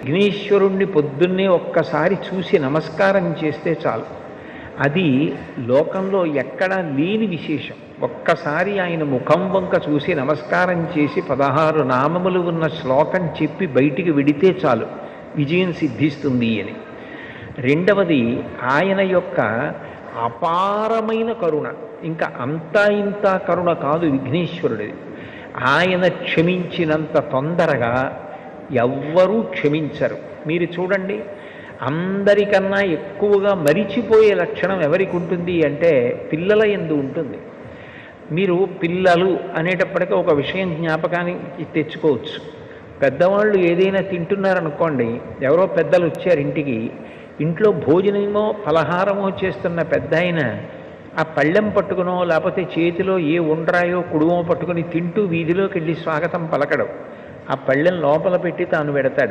విఘ్నేశ్వరుణ్ణి పొద్దున్నే ఒక్కసారి చూసి నమస్కారం చేస్తే చాలు. అది లోకంలో ఎక్కడా లేని విశేషం. ఒక్కసారి ఆయన ముఖం వంక చూసి నమస్కారం చేసి 16 నామములు ఉన్న శ్లోకం చెప్పి బయటికి విడితే చాలు, విజయం సిద్ధిస్తుంది అని. రెండవది ఆయన యొక్క అపారమైన కరుణ. ఇంకా అంతా ఇంత కరుణ కాదు విఘ్నేశ్వరుడిది. ఆయన క్షమించినంత తొందరగా ఎవ్వరూ క్షమించరు. మీరు చూడండి, అందరికన్నా ఎక్కువగా మరిచిపోయే లక్షణం ఎవరికి ఉంటుంది అంటే పిల్లల యందు ఉంటుంది. మీరు పిల్లలు అనేటప్పటికీ ఒక విషయం జ్ఞాపకానికి తెచ్చుకోవచ్చు. పెద్దవాళ్ళు ఏదైనా తింటున్నారనుకోండి, ఎవరో పెద్దలు వచ్చారు ఇంటికి, ఇంట్లో భోజనమో ఫలహారమో చేస్తున్న పెద్ద ఆయన ఆ పళ్ళెం పట్టుకునో లేకపోతే చేతిలో ఏ ఉండ్రాయో కుడుమో పట్టుకుని తింటూ వీధిలోకి వెళ్ళి స్వాగతం పలకడం, ఆ పళ్ళెం లోపల పెట్టి తాను పెడతాడు.